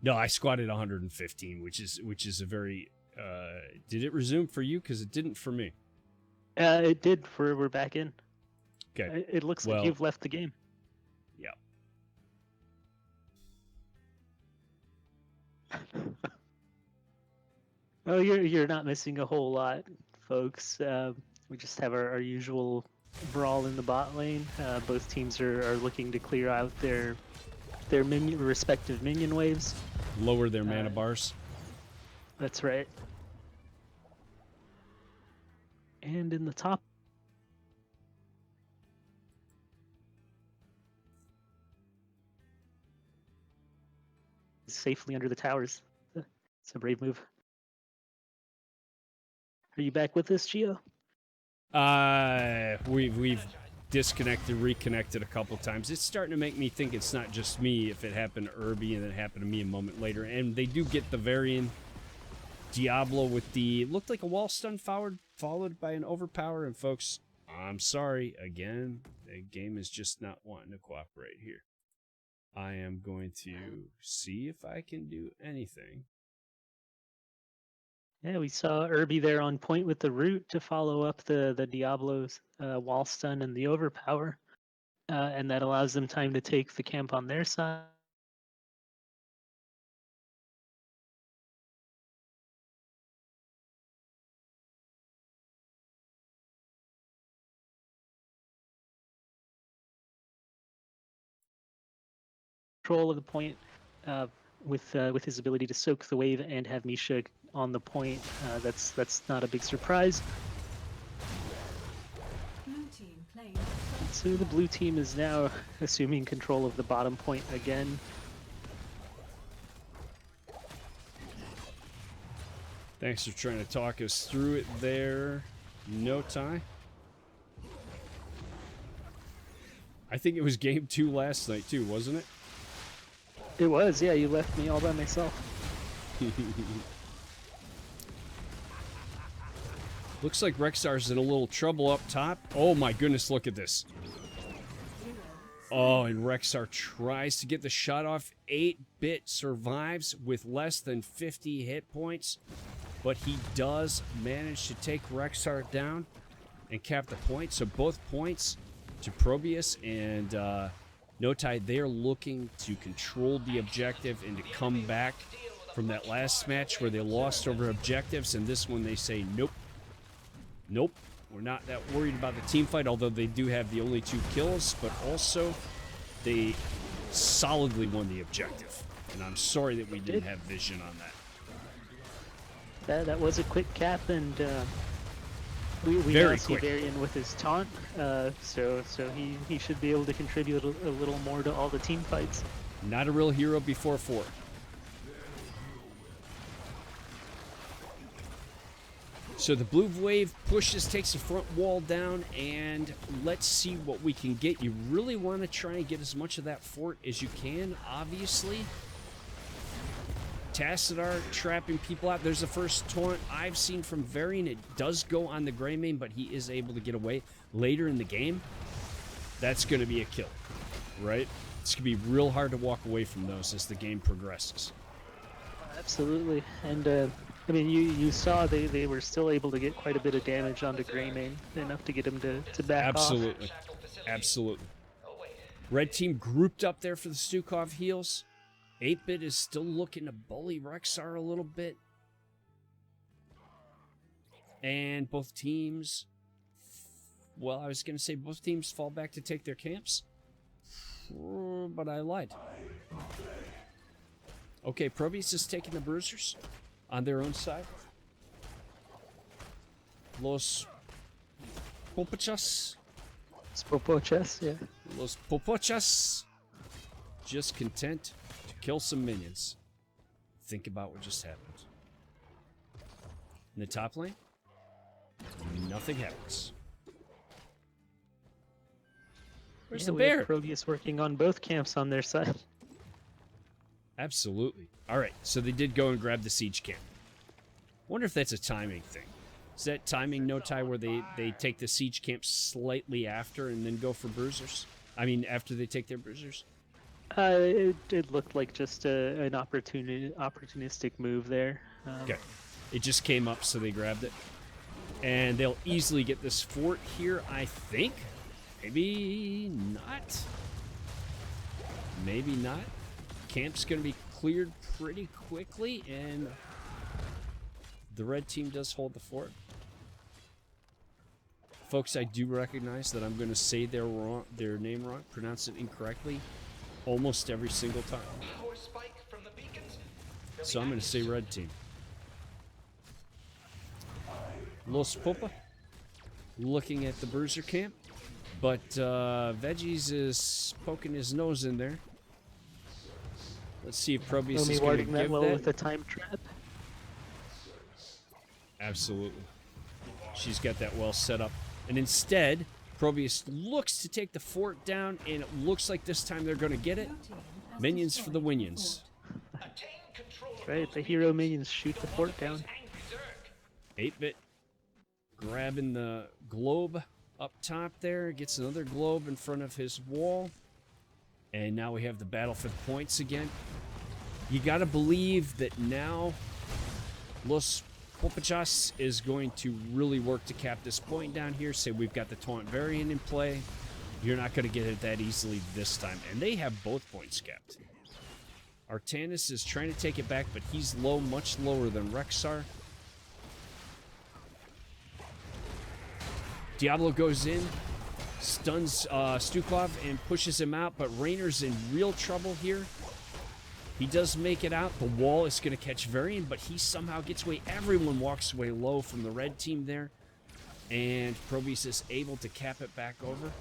No, I squatted 115, which is a very. Did it resume for you? Because it didn't for me. It did. We're back in. Okay. It looks like you've left the game. Yeah. Oh, you're not missing a whole lot, folks. We just have our usual brawl in the bot lane. Both teams are looking to clear out their respective minion waves. Lower their mana bars. That's right. And in the top, safely under the towers. It's a brave move. Are you back with us, Gio? We've disconnected, reconnected a couple times. It's starting to make me think it's not just me if it happened to Irby and then it happened to me a moment later. And they do get the Varian Diablo with the, looked like a wall stun followed by an overpower. And folks, I'm sorry, again, the game is just not wanting to cooperate here. I am going to see if I can do anything. Yeah, we saw Irby there on point with the root to follow up the Diablo's wall stun and the overpower. And that allows them time to take the camp on their side. Control of the point with his ability to soak the wave and have Misha on the point. That's not a big surprise. So the blue team is now assuming control of the bottom point again. Thanks for trying to talk us through it there, No Tie. I think it was game 2 last night too, wasn't it? It was, yeah, you left me all by myself. Looks like Rexar's in a little trouble up top. Oh my goodness, look at this. Oh, and Rexar tries to get the shot off. 8-bit survives with less than 50 hit points. But he does manage to take Rexar down and cap the point. So both points to ProBUs and No Tie. They're looking to control the objective and to come back from that last match where they lost over objectives. And this one they say, nope. Nope, we're not that worried about the team fight, although they do have the only 2 kills, but also they solidly won the objective. And I'm sorry that we didn't have vision on that. That was a quick cap, and we Very now see quick. Varian with his taunt, so he should be able to contribute a little more to all the team fights. Not a real hero before 4. So the blue wave pushes, takes the front wall down, and let's see what we can get. You really want to try and get as much of that fort as you can, obviously. Tassadar trapping people out. There's the first taunt I've seen from Varian. It does go on the Greymane, but he is able to get away later in the game. That's going to be a kill, right? It's going to be real hard to walk away from those as the game progresses. Absolutely, and I mean, you saw they were still able to get quite a bit of damage onto Greymane, enough to get him to back Absolutely. Absolutely. Red team grouped up there for the Stukov heals. 8-Bit is still looking to bully Rexar a little bit. And both teams, well, I was going to say both teams fall back to take their camps. But I lied. Okay, ProBUs is taking the Bruisers on their own side. Los Popochas. Popochas, yeah. Los Popochas. Just content to kill some minions. Think about what just happened. In the top lane, nothing happens. Where's the We have bear? ProBUs working on both camps on their side. Absolutely. All right, so they did go and grab the siege camp. Wonder if that's a timing thing. Is that timing no tie where they take the siege camp slightly after and then go for bruisers? I mean, after they take their bruisers? It looked like just an opportunistic move there. Okay. It just came up, so they grabbed it. And they'll easily get this fort here, I think. Maybe not. Maybe not. Camp's going to be cleared pretty quickly, and the red team does hold the fort. Folks, I do recognize that I'm going to say their name wrong, pronounce it incorrectly, almost every single time. So I'm going to say red team. Los Popa looking at the bruiser camp, but Veggies is poking his nose in there. Let's see if ProBUs is going to give well that. with the time trap. Absolutely. She's got that well set up. And instead, ProBUs looks to take the fort down, and it looks like this time they're going to get it. Minions for the Winions. Right, the hero minions shoot the fort down. 8-Bit grabbing the globe up top there. Gets another globe in front of his wall. And now we have the battle for the points again. You got to believe that now Los Popochas is going to really work to cap this point down here. Say we've got the taunt variant in play. You're not going to get it that easily this time. And they have both points capped. Artanis is trying to take it back, but he's low, much lower than Rexar. Diablo goes in, stuns Stukov and pushes him out, but Rainer's in real trouble here. He does make it out. The wall is going to catch Varian, but he somehow gets away. Everyone walks away low from the red team there, and ProBUs is able to cap it back over.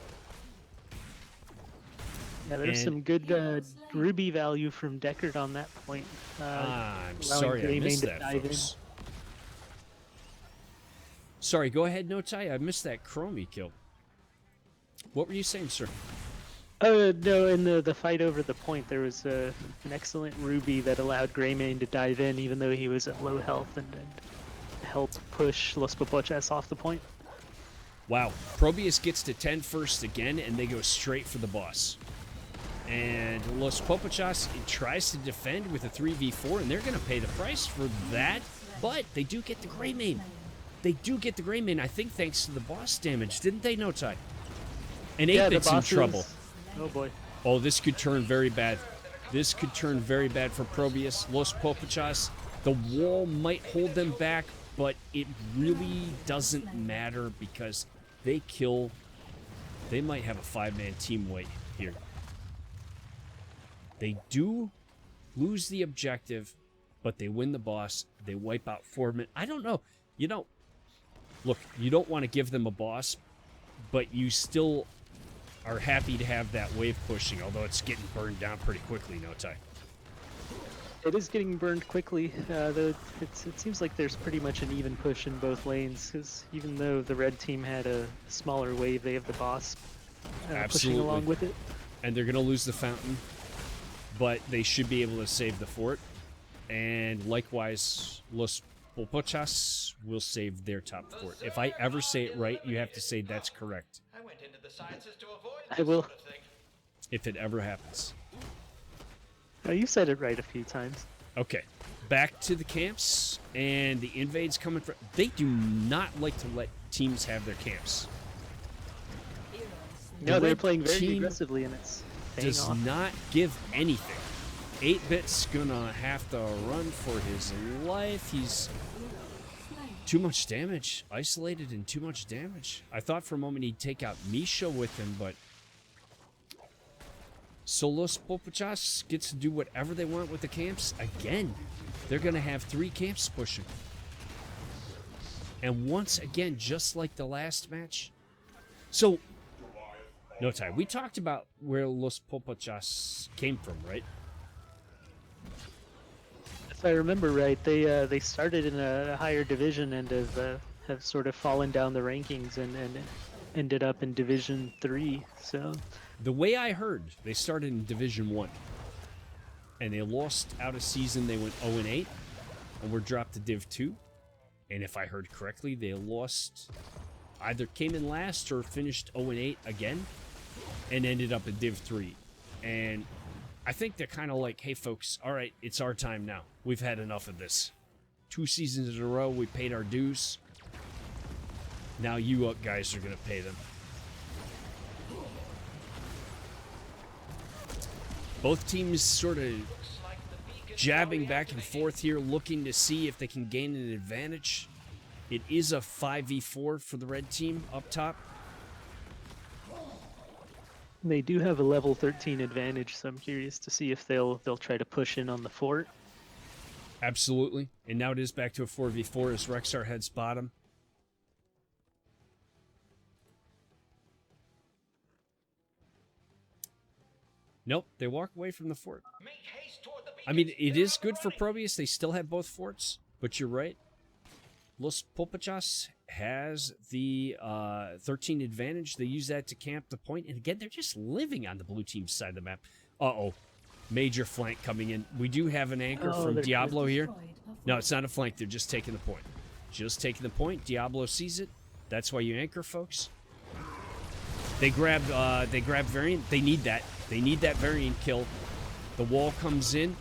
Yeah, there's some good ruby value from Deckard on that point. I'm sorry I missed that, folks. Sorry, go ahead, Notai. I missed that Chromie kill. What were you saying, sir? Oh, no, in the fight over the point, there was an excellent ruby that allowed Greymane to dive in, even though he was at low health, and helped push Los Popochas off the point. Wow. ProBUs gets to 10 first again, and they go straight for the boss. And Los Popochas tries to defend with a 3v4, and they're going to pay the price for that, but they do get the Greymane. They do get the Greymane, I think, thanks to the boss damage, didn't they, Notai? And 8-Bit's in trouble. Oh boy. Oh, this could turn very bad. This could turn very bad for ProBUs. Los Popochas, the wall might hold them back, but it really doesn't matter because they kill. They might have a 5-man team weight here. They do lose the objective, but they win the boss. They wipe out 4 men. I don't know. You know, look, you don't want to give them a boss, but you still are happy to have that wave pushing, although it's getting burned down pretty quickly, no tie. It is getting burned quickly. It seems like there's pretty much an even push in both lanes, because even though the red team had a smaller wave, they have the boss pushing along with it. And they're going to lose the fountain, but they should be able to save the fort. And likewise, Los Popochas will save their top fort. If I ever say it right, you have to say that's correct. I went into the sciences to avoid I will. sort of thing. If it ever happens. Oh, you said it right a few times. Okay, back to the camps, and the invades coming from... They do not like to let teams have their camps. No, they're red playing very team aggressively, and it's paying Does off. not give anything. 8-Bit's gonna have to run for his life. He's too much damage. Isolated and too much damage. I thought for a moment he'd take out Misha with him, but... So Los Popochas gets to do whatever they want with the camps. Again, they're going to have 3 camps pushing. And once again, just like the last match. So, no tie. We talked about where Los Popochas came from, right? If I remember right, they started in a higher division and have sort of fallen down the rankings and ended up in Division 3. So. The way I heard, they started in Division 1. And they lost out of season. They went 0-8 and were dropped to Div 2. And if I heard correctly, they lost, either came in last or finished 0-8 again and ended up in Div 3. And I think they're kind of like, hey, folks, all right, it's our time now. We've had enough of this. 2 seasons in a row, we paid our dues. Now you guys are going to pay them. Both teams sort of jabbing back and forth here, looking to see if they can gain an advantage. It is a 5v4 for the red team up top. They do have a level 13 advantage, so I'm curious to see if they'll try to push in on the fort. Absolutely. And now it is back to a 4v4 as Rexar heads bottom. Nope, they walk away from the fort. Make haste toward the I mean, beacons. it is good for ProBUs. They still have both forts, but you're right. Los Popochas has the 13 advantage. They use that to camp the point. And again, they're just living on the blue team side of the map. Uh-oh. Major flank coming in. We do have an anchor from they're Diablo here. No, it's not a flank. They're just taking the point. Just taking the point. Diablo sees it. That's why you anchor, folks. They grab Variant. They need that. They need that Variant kill. The wall comes in.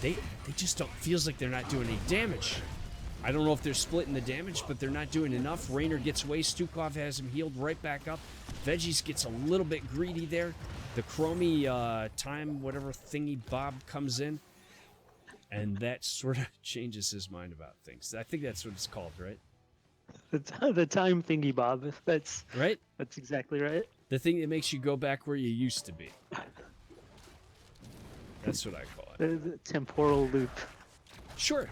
They just don't... Feels like they're not doing any damage. I don't know if they're splitting the damage, but they're not doing enough. Raynor gets away. Stukov has him healed right back up. Veggies gets a little bit greedy there. The Chromie time, whatever thingy Bob comes in. And that sort of changes his mind about things. I think that's what it's called, right? The time thingy, Bob. That's Right? That's exactly right. The thing that makes you go back where you used to be. That's what I call it. The temporal loop. Sure.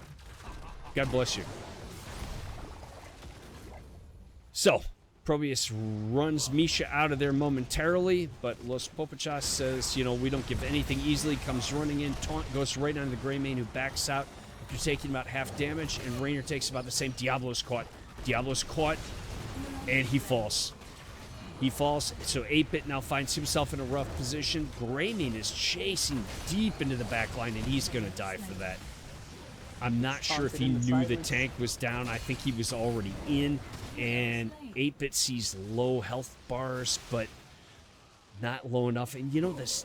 God bless you. So, ProBUs runs Misha out of there momentarily, but Los Popochas says, you know, we don't give anything easily, comes running in, taunt, goes right onto the Grey Mane, who backs out after taking about half damage, and Raynor takes about the same. Diablo's caught. Diablo's caught, and he falls. He falls, so 8-Bit now finds himself in a rough position. Grey Mane is chasing deep into the back line, and he's going to die for that. I'm not sure if he knew the tank was down. I think he was already in, and 8-Bit sees low health bars, but not low enough. And you know this,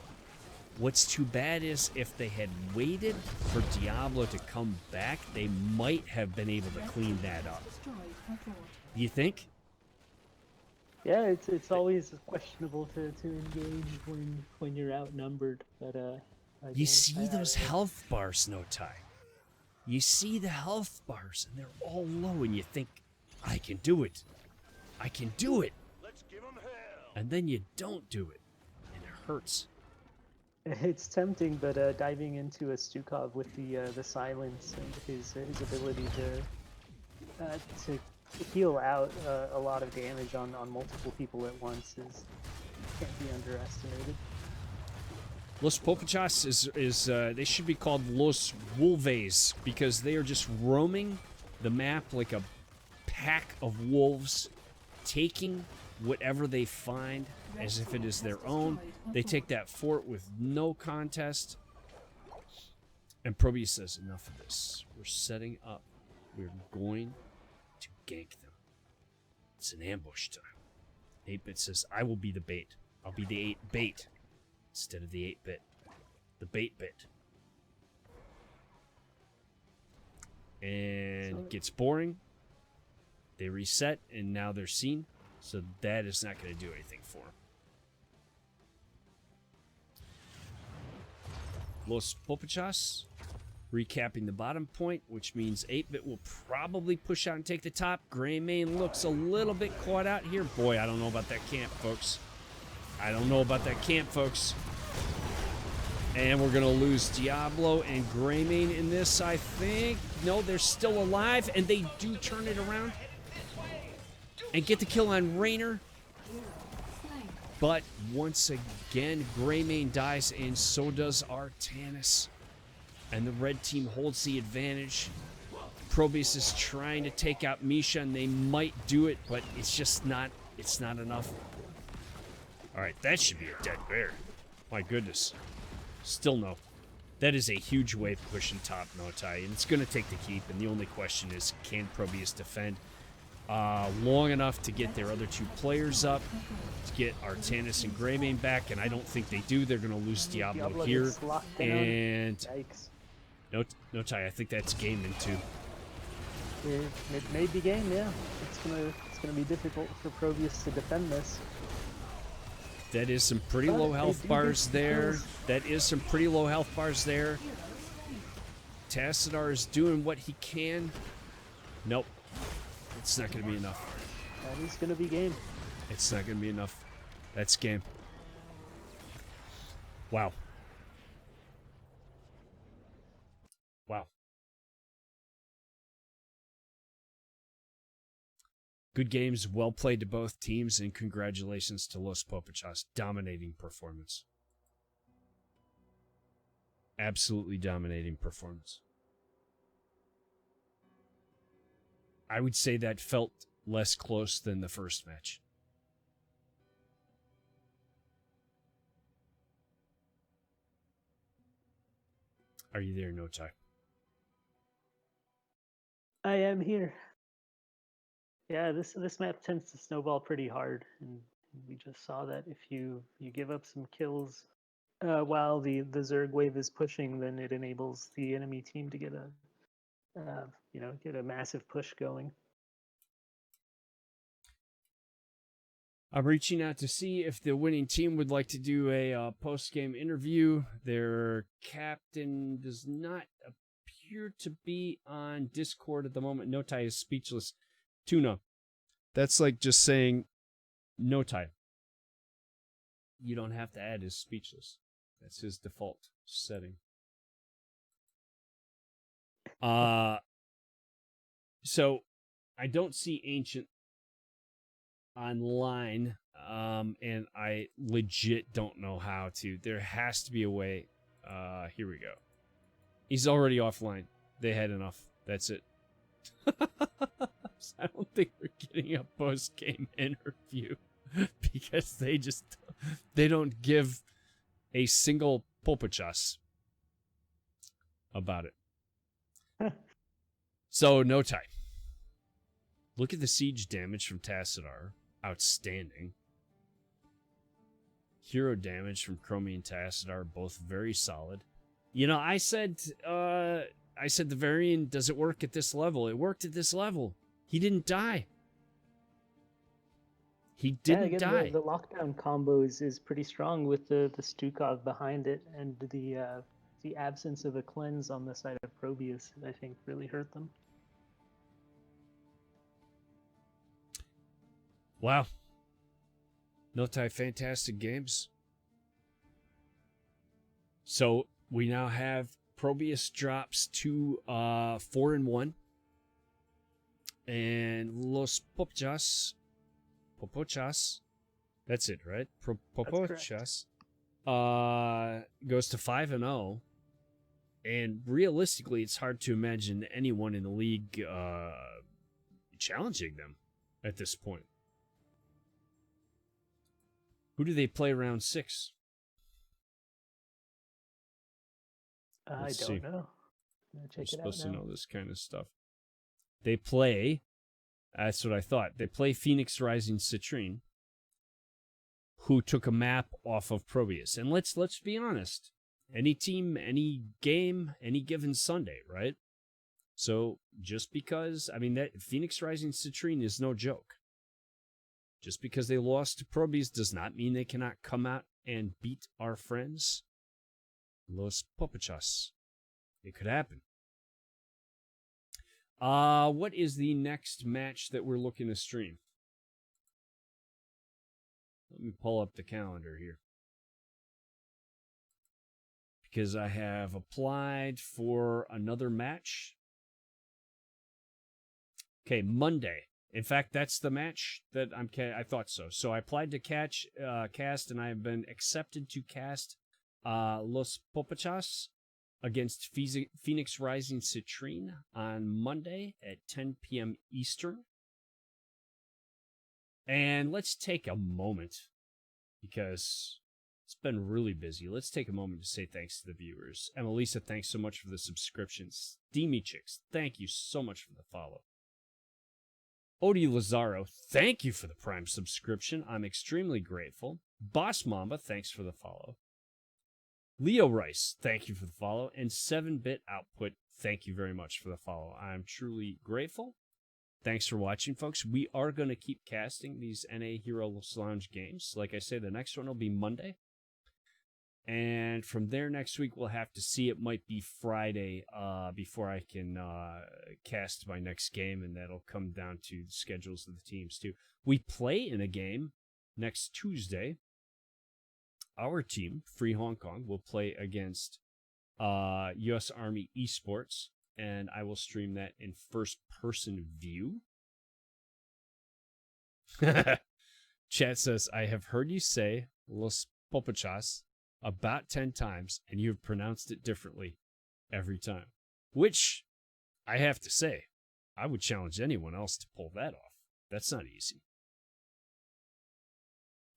what's too bad is if they had waited for Diablo to come back, they might have been able to clean that up. You think? Yeah, it's always questionable to engage when you're outnumbered. But You see those health bars, No Tie. You see the health bars, and they're all low, and you think, I can do it. I can do it. Let's give 'em hell. And then you don't do it, and it hurts. It's tempting, but diving into a Stukov with the silence and his ability to heal out a lot of damage on multiple people at once can't be underestimated. Los Popochas is they should be called Los Wolves because they are just roaming the map like a pack of wolves, taking whatever they find as if it is their own. They take that fort with no contest. And ProBUs says, enough of this. We're setting up. We're going to gank them. It's an ambush time. 8-bit says, I will be the bait. I'll be the 8-bait instead of the 8-bit. The bait bit. And it gets boring. They reset, and now they're seen. So that is not going to do anything for them. Los Popochas recapping the bottom point, which means 8-bit will probably push out and take the top. Greymane looks a little bit caught out here. Boy, I don't know about that camp, folks. I don't know about that camp, folks. And we're going to lose Diablo and Greymane in this, I think. No, they're still alive, and they do turn it around and get the kill on Raynor. But once again, Greymane dies, and so does Artanis. And the red team holds the advantage. ProBUs is trying to take out Misha, and they might do it, but it's just not, it's not enough. All right, that should be a dead bear. My goodness. Still no. That is a huge wave pushing top, Notai, and it's going to take the keep, and the only question is, can ProBUs defend long enough to get their other two players up, to get Artanis and Greymane back, and I don't think they do. They're going to lose Diablo here. And yikes. Notai, I think that's game in two. It may be game, yeah. It's gonna be difficult for ProBUs to defend this. That is some pretty low health bars there. That is some pretty low health bars there. Tassadar is doing what he can. Nope. It's not going to be enough. That is going to be game. It's not going to be enough. That's game. Wow. Wow. Good games, well played to both teams, and congratulations to Los Popochas. Dominating performance. Absolutely dominating performance. I would say that felt less close than the first match. Are you there, Notai? I am here. Yeah, this map tends to snowball pretty hard, and we just saw that if you give up some kills while the Zerg wave is pushing, then it enables the enemy team to get a massive push going. I'm reaching out to see if the winning team would like to do a post-game interview. Their captain does not appear to be on Discord at the moment. Notai is speechless. Tuna. That's like just saying Notai. You don't have to add his speechless. That's his default setting. So I don't see Ancient online, and I legit don't know how to. There has to be a way. Here we go. He's already offline. They had enough. That's it. I don't think we're getting a post-game interview because they don't give a single Popochas about it. So, Notai. Look at the siege damage from Tassadar. Outstanding. Hero damage from Chromie and Tassadar, both very solid. You know, I said the Varian, does it work at this level? It worked at this level. He didn't die. He didn't die. The lockdown combo is pretty strong with the Stukov behind it, and the absence of a cleanse on the side of ProBUs, I think, really hurt them. Wow. Notai, fantastic games. So we now have ProBUs drops to 4-1. And Los Popochas, that's it, right? Popochas goes to 5-0. And realistically, it's hard to imagine anyone in the league challenging them at this point. Who do they play round 6? I Let's don't see. know. I'm gonna check We're it supposed out to now. know this kind of stuff. They play, that's what I thought. They play Phoenix Rising Citrine, who took a map off of ProBUs. And let's be honest. Any team, any game, any given Sunday, right? So just because, I mean, that Phoenix Rising Citrine is no joke. Just because they lost to ProBUs does not mean they cannot come out and beat our friends, Los Popochas. It could happen. What is the next match that we're looking to stream? Let me pull up the calendar here. Because I have applied for another match. Okay, Monday. In fact, that's the match that I thought so. So I applied to cast, and I have been accepted to cast Los Popochas against Phoenix Rising Citrine on Monday at 10 p.m. Eastern. And let's take a moment, because it's been really busy. Let's take a moment to say thanks to the viewers. Emelisa, thanks so much for the subscriptions. Steamy Chicks, thank you so much for the follow. Odie Lazaro, thank you for the Prime subscription. I'm extremely grateful. Boss Mamba, thanks for the follow. Leo Rice, thank you for the follow. And 7-Bit Output, thank you very much for the follow. I'm truly grateful. Thanks for watching, folks. We are going to keep casting these NA Heroes Lounge games. Like I say, the next one will be Monday. And from there next week, we'll have to see. It might be Friday before I can cast my next game, and that'll come down to the schedules of the teams, too. We play in a game next Tuesday. Our team, Free Hong Kong, will play against U.S. Army Esports, and I will stream that in first-person view. Chat says, I have heard you say Los Popochas about 10 times, and you have pronounced it differently every time. Which, I have to say, I would challenge anyone else to pull that off. That's not easy.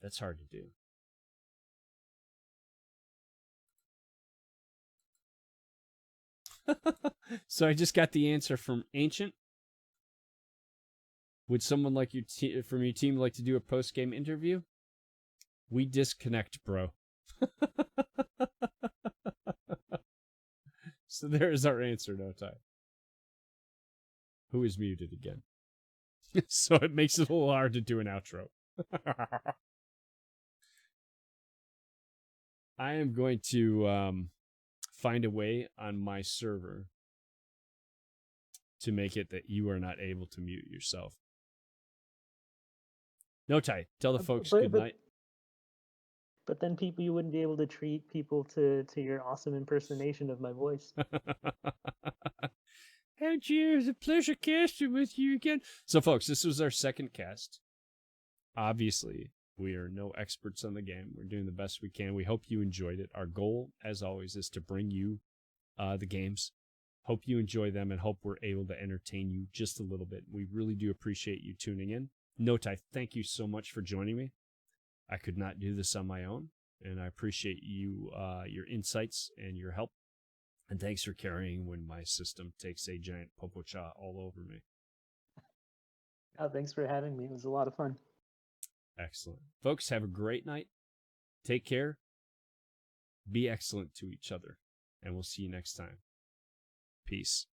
That's hard to do. So I just got the answer from Ancient. Would someone like from your team like to do a post-game interview? We disconnect, bro. So there's our answer, no time. Who is muted again? So it makes it a little hard to do an outro. I am going to find a way on my server to make it that you are not able to mute yourself. No tie. Tell the folks good night. But then you wouldn't be able to treat people to your awesome impersonation of my voice. Hey, cheers. A pleasure casting with you again. So, folks, this was our second cast. Obviously, we are no experts on the game. We're doing the best we can. We hope you enjoyed it. Our goal, as always, is to bring you the games. Hope you enjoy them, and hope we're able to entertain you just a little bit. We really do appreciate you tuning in. Notai, thank you so much for joining me. I could not do this on my own, and I appreciate you, your insights and your help. And thanks for carrying when my system takes a giant popocha all over me. Oh, thanks for having me. It was a lot of fun. Excellent. Folks, have a great night. Take care. Be excellent to each other. And we'll see you next time. Peace.